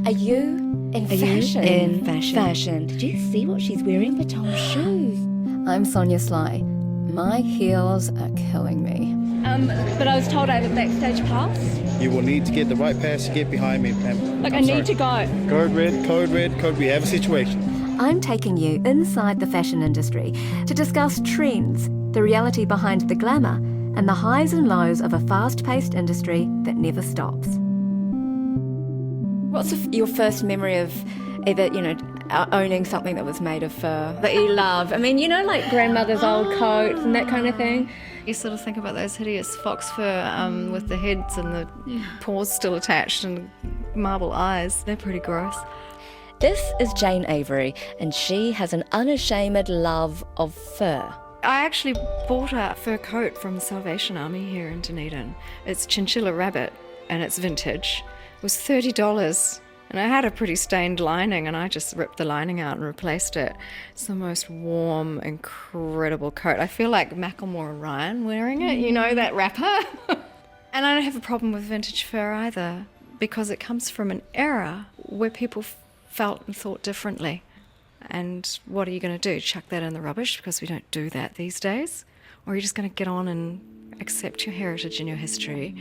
Are you in fashion? Did you see what she's wearing? The Tom shoes. I'm Sonia Sly. My heels are killing me. But I was told I have a backstage pass. You will need to get the right pass to get behind me, ma'am. Look, I need to go. Code red. We have a situation. I'm taking you inside the fashion industry to discuss trends, the reality behind the glamour, and the highs and lows of a fast-paced industry that never stops. What's your first memory of either, owning something that was made of fur that you love? I mean, like grandmother's old coats and that kind of thing. You sort of think about those hideous fox fur with the heads and the paws still attached and marble eyes. They're pretty gross. This is Jane Avery, and she has an unashamed love of fur. I actually bought a fur coat from the Salvation Army here in Dunedin. It's chinchilla rabbit and it's vintage. It was $30 and it had a pretty stained lining and I just ripped the lining out and replaced it. It's the most warm, incredible coat. I feel like Macklemore and Ryan wearing it, that rapper. And I don't have a problem with vintage fur either because it comes from an era where people felt and thought differently. And what are you going to do? Chuck that in the rubbish because we don't do that these days? Or are you just going to get on and accept your heritage and your history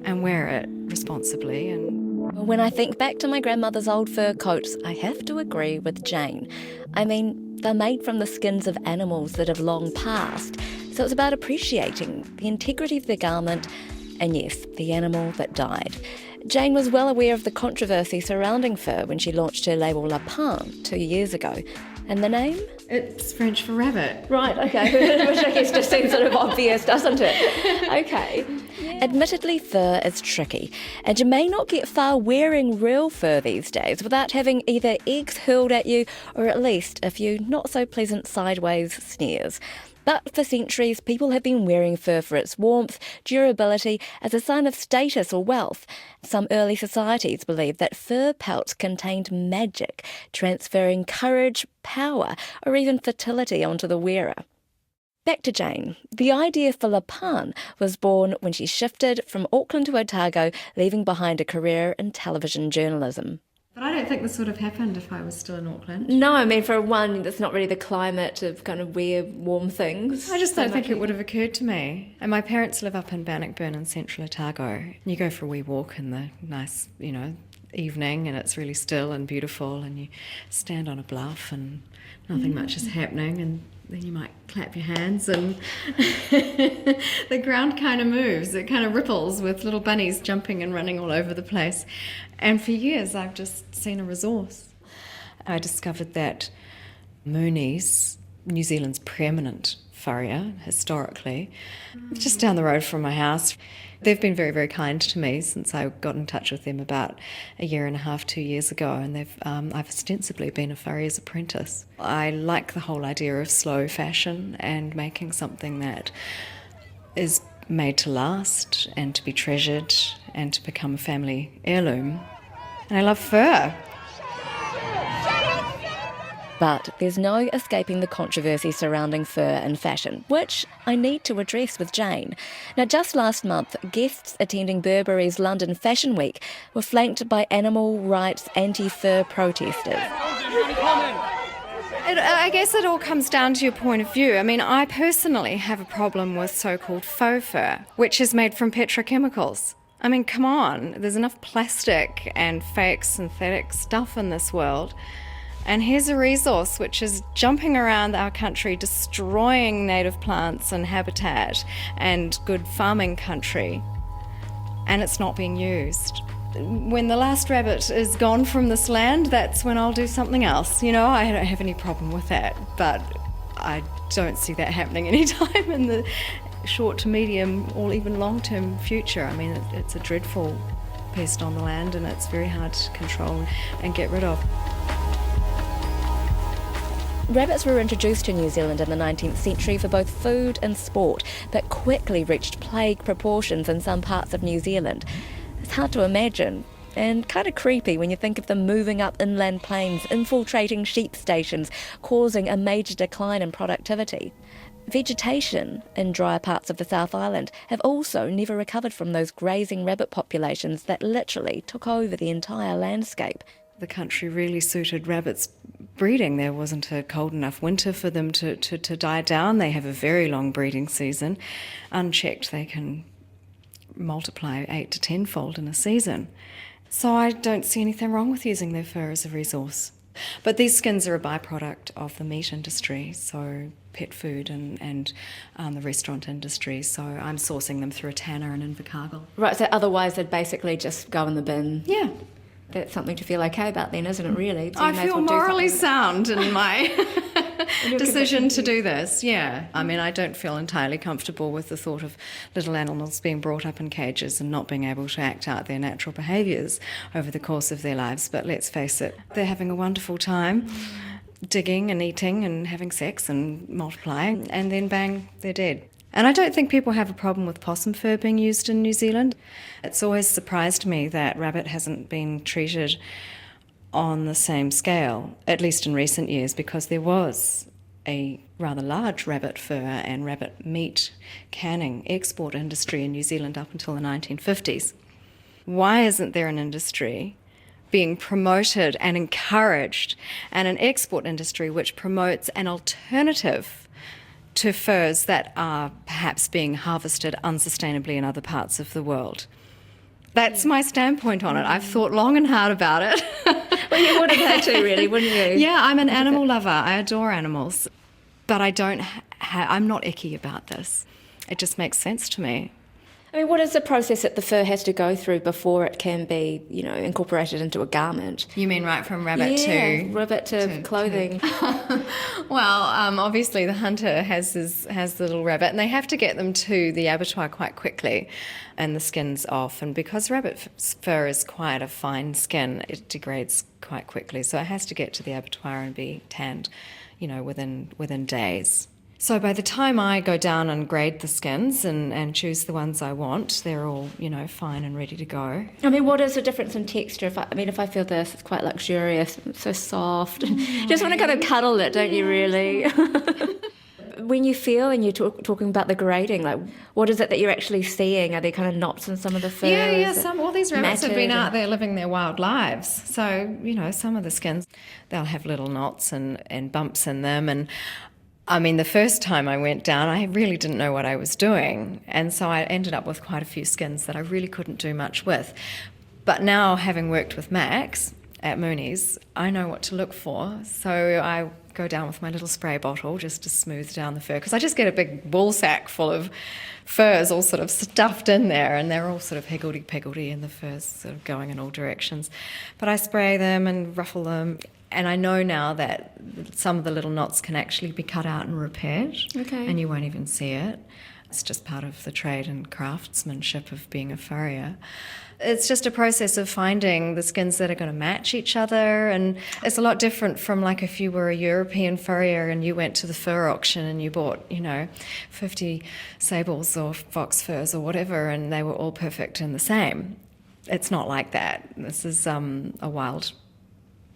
and wear it responsibly? And when I think back to my grandmother's old fur coats, I have to agree with Jane. I mean, they're made from the skins of animals that have long passed. So it's about appreciating the integrity of the garment and, yes, the animal that died. Jane was well aware of the controversy surrounding fur when she launched her label La Pan 2 years ago. And the name? it's French for rabbit. Right, okay. Which I guess just seems sort of obvious, doesn't it? Okay. Yeah. Admittedly, fur is tricky, and you may not get far wearing real fur these days without having either eggs hurled at you or at least a few not-so-pleasant sideways sneers. But for centuries, people have been wearing fur for its warmth, durability, as a sign of status or wealth. Some early societies believed that fur pelts contained magic, transferring courage, power, or even fertility onto the wearer. Back to Jane. The idea for La Pan was born when she shifted from Auckland to Otago, leaving behind a career in television journalism. But I don't think this would have happened if I was still in Auckland. No, I mean, for one, it's not really the climate to kind of wear warm things. I just don't think it would have occurred to me. And my parents live up in Bannockburn in central Otago. And you go for a wee walk in the nice, evening, and it's really still and beautiful, and you stand on a bluff and nothing much is happening, and then you might clap your hands and the ground kind of moves. It kind of ripples with little bunnies jumping and running all over the place. And for years I've just seen a resource. I discovered that Mooney's, New Zealand's preeminent furrier historically, just down the road from my house. They've been very, very kind to me since I got in touch with them about 1.5 years, 2 years ago, and I've ostensibly been a furrier's apprentice. I like the whole idea of slow fashion and making something that is made to last and to be treasured and to become a family heirloom. And I love fur. But there's no escaping the controversy surrounding fur and fashion, which I need to address with Jane. Now, just last month, guests attending Burberry's London Fashion Week were flanked by animal rights anti-fur protesters. I guess it all comes down to your point of view. I mean, I personally have a problem with so-called faux fur, which is made from petrochemicals. I mean, come on, there's enough plastic and fake synthetic stuff in this world. And here's a resource which is jumping around our country, destroying native plants and habitat and good farming country, and it's not being used. When the last rabbit is gone from this land, that's when I'll do something else. I don't have any problem with that, but I don't see that happening anytime in the short to medium or even long-term future. I mean, it's a dreadful pest on the land, and it's very hard to control and get rid of. Rabbits were introduced to New Zealand in the 19th century for both food and sport, but quickly reached plague proportions in some parts of New Zealand. It's hard to imagine, and kind of creepy when you think of them moving up inland plains, infiltrating sheep stations, causing a major decline in productivity. Vegetation in drier parts of the South Island have also never recovered from those grazing rabbit populations that literally took over the entire landscape. The country really suited rabbits breeding. There wasn't a cold enough winter for them to die down. They have a very long breeding season. Unchecked, they can multiply 8 to 10-fold in a season. So I don't see anything wrong with using their fur as a resource. But these skins are a byproduct of the meat industry, so pet food and the restaurant industry. So I'm sourcing them through a tanner in Invercargill. Right, so otherwise they'd basically just go in the bin. Yeah. That's something to feel okay about then, isn't it, really? So I you may as feel well do morally something sound in my in your decision to do this, yeah. I mean, I don't feel entirely comfortable with the thought of little animals being brought up in cages and not being able to act out their natural behaviours over the course of their lives. But let's face it, they're having a wonderful time digging and eating and having sex and multiplying, and then bang, they're dead. And I don't think people have a problem with possum fur being used in New Zealand. It's always surprised me that rabbit hasn't been treated on the same scale, at least in recent years, because there was a rather large rabbit fur and rabbit meat canning export industry in New Zealand up until the 1950s. Why isn't there an industry being promoted and encouraged, and an export industry which promotes an alternative to furs that are perhaps being harvested unsustainably in other parts of the world? That's my standpoint on it. I've thought long and hard about it. Well, you would have had to, really, wouldn't you? Yeah, I'm an animal lover. I adore animals. But I don't I'm not icky about this. It just makes sense to me. I mean, what is the process that the fur has to go through before it can be, incorporated into a garment? You mean right from rabbit to rabbit to clothing. Well, obviously the hunter has the little rabbit, and they have to get them to the abattoir quite quickly, and the skin's off. And because rabbit fur is quite a fine skin, it degrades quite quickly, so it has to get to the abattoir and be tanned, within days. So by the time I go down and grade the skins and choose the ones I want, they're all, fine and ready to go. I mean, what is the difference in texture? If I feel this, it's quite luxurious, it's so soft. You just want to kind of cuddle it, don't you, really? When you feel and you're talking about the grading, like, what is it that you're actually seeing? Are there kind of knots in some of the fur? Yeah. All these rabbits have been out there. there living their wild lives. So, some of the skins, they'll have little knots and bumps in them. And I mean, the first time I went down, I really didn't know what I was doing. And so I ended up with quite a few skins that I really couldn't do much with. But now, having worked with Max at Mooney's, I know what to look for. So I go down with my little spray bottle just to smooth down the fur, because I just get a big wool sack full of furs all sort of stuffed in there, and they're all sort of higgledy-piggledy, and the fur's sort of going in all directions. But I spray them and ruffle them. And I know now that some of the little knots can actually be cut out and repaired, and you won't even see it. It's just part of the trade and craftsmanship of being a furrier. It's just a process of finding the skins that are going to match each other, and it's a lot different from like if you were a European furrier and you went to the fur auction and you bought, 50 sables or fox furs or whatever, and they were all perfect and the same. It's not like that. This is a wild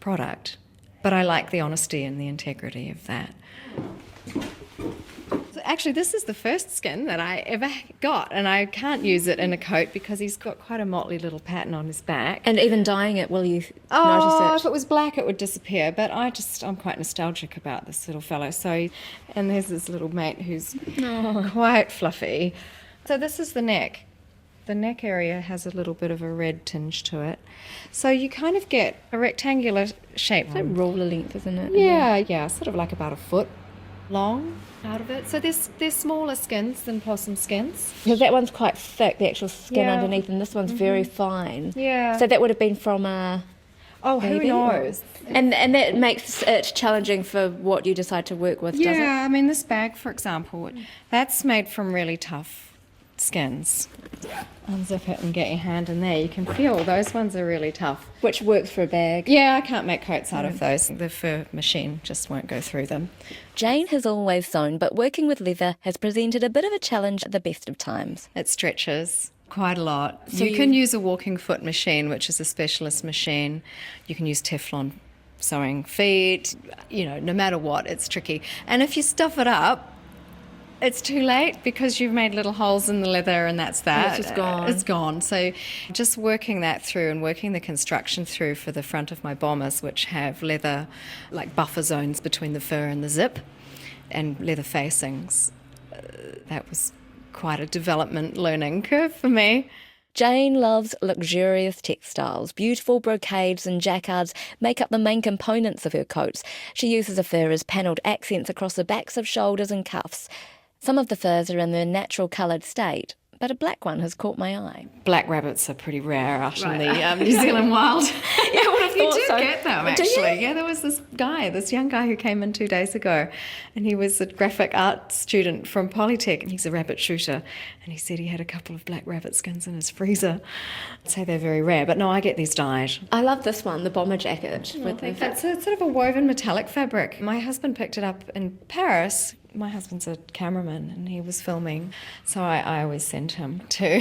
product. But I like the honesty and the integrity of that. So actually, this is the first skin that I ever got, and I can't use it in a coat because he's got quite a motley little pattern on his back. And even dyeing it, will you notice notice if it was black, it would disappear. But I'm quite nostalgic about this little fellow. And there's this little mate who's quite fluffy. So this is the neck. The neck area has a little bit of a red tinge to it. So you kind of get a rectangular shape. It's like ruler length, isn't it? Yeah, sort of like about a foot long out of it. So they're smaller skins than possum skins. Because that one's quite thick, the actual skin Yeah. underneath, and this one's very fine. Yeah. So that would have been from a... Oh, baby? who knows? And that makes it challenging for what you decide to work with, does it? Yeah, I mean, this bag, for example, that's made from really tough skins. Unzip it and get your hand in there. You can feel those ones are really tough. Which works for a bag. Yeah, I can't make coats out of those. The fur machine just won't go through them. Jane has always sewn, but working with leather has presented a bit of a challenge at the best of times. It stretches quite a lot. So you can use a walking foot machine, which is a specialist machine. You can use Teflon sewing feet. No matter what, it's tricky. And if you stuff it up, It's too late because you've made little holes in the leather and that's that. It's just gone. It's gone. So just working that through and working the construction through for the front of my bombers, which have leather, like buffer zones between the fur and the zip, and leather facings. That was quite a development learning curve for me. Jane loves luxurious textiles. Beautiful brocades and jacquards make up the main components of her coats. She uses a fur as panelled accents across the backs of shoulders and cuffs. Some of the furs are in their natural coloured state, but a black one has caught my eye. Black rabbits are pretty rare out in the New Zealand wild. Yeah, I would have You thought do so. get them, Do you? actually. Yeah, there was this young guy who came in 2 days ago, and he was a graphic art student from Polytech, and he's a rabbit shooter, and he said he had a couple of black rabbit skins in his freezer. I'd say they're very rare, but no, I get these dyed. I love this one, the bomber jacket. It's sort of a woven metallic fabric. My husband picked it up in Paris. My husband's a cameraman and he was filming, so I always send him to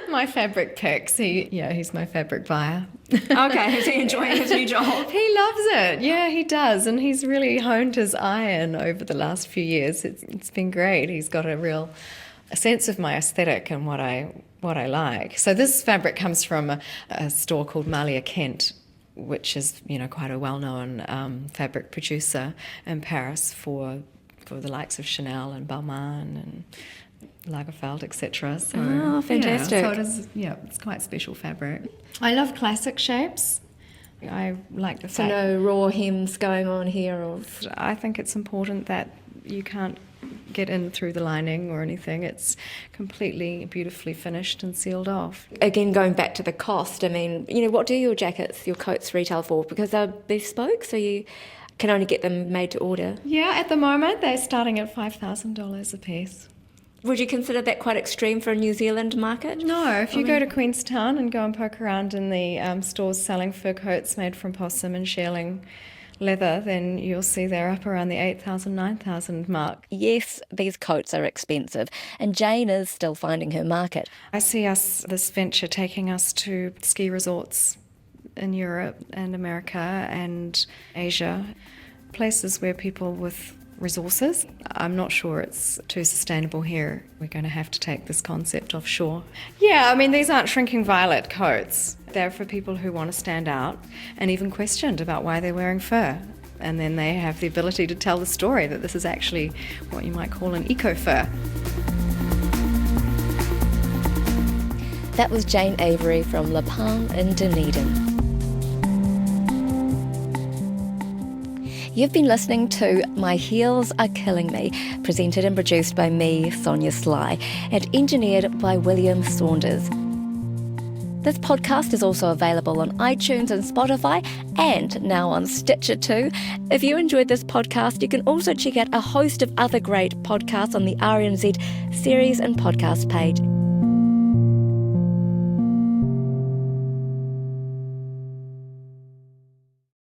my fabric picks. He's my fabric buyer. Okay, is he enjoying his new job? He loves it. Yeah, he does, and he's really honed his eye in over the last few years. It's been great. He's got a sense of my aesthetic and what I like. So this fabric comes from a store called Malia Kent, which is quite a well-known fabric producer in Paris for the likes of Chanel and Balmain and Lagerfeld, etc. So, oh, fantastic! Yeah, so it is. Yeah, it's quite special fabric. I love classic shapes. I like the fact. So no raw hems going on here, or I think it's important that you can't get in through the lining or anything. It's completely beautifully finished and sealed off. Again, going back to the cost, I mean, what do your jackets, your coats retail for? Because they're bespoke, so you can only get them made to order. Yeah, at the moment they're starting at $5,000 a piece. Would you consider that quite extreme for a New Zealand market? No, if you go to Queenstown and go and poke around in the stores selling fur coats made from possum and shearling leather, then you'll see they're up around the 8,000, 9,000 mark. Yes, these coats are expensive, and Jane is still finding her market. I see this venture taking us to ski resorts in Europe and America and Asia, places where people with resources. I'm not sure it's too sustainable here. We're going to have to take this concept offshore. Yeah, I mean, these aren't shrinking violet coats. They're for people who want to stand out and even questioned about why they're wearing fur. And then they have the ability to tell the story that this is actually what you might call an eco-fur. That was Jane Avery from La Palme in Dunedin. You've been listening to My Heels Are Killing Me, presented and produced by me, Sonia Sly, and engineered by William Saunders. This podcast is also available on iTunes and Spotify, and now on Stitcher too. If you enjoyed this podcast, you can also check out a host of other great podcasts on the RNZ series and podcast page.